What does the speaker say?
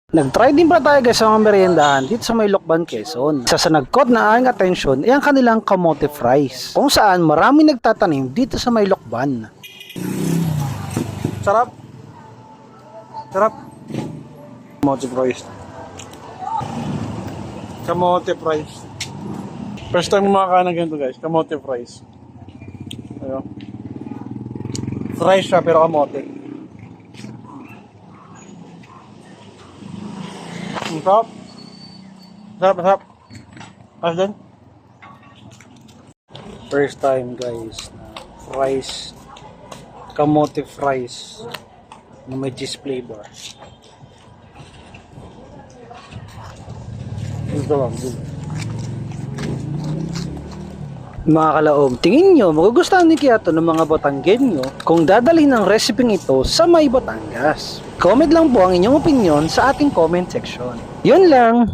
Nag-try din pala tayo guys sa mga meriendahan dito sa may Lokban, Quezon. Isa sa nag-caught na aking atensyon ay ang kanilang kamote fries, kung saan marami nagtatanim dito sa may Lokban. Sarap. Sarap. Kamote fries. Kamote fries. First time makakain ng ganito guys, kamote fries. Ayun. Fries siya pero kamote. Sarap. Sarap. Ayos din. First time guys na fries, kamote fries na may cheese flavor. Gusto lang. Mga kalaog, tingin nyo magugustuhan ni Kiato ng mga Batanggenyo kung dadalhin ang resepeng ito sa may Batangas? Comment lang po ang inyong opinion sa ating comment section. Yun lang!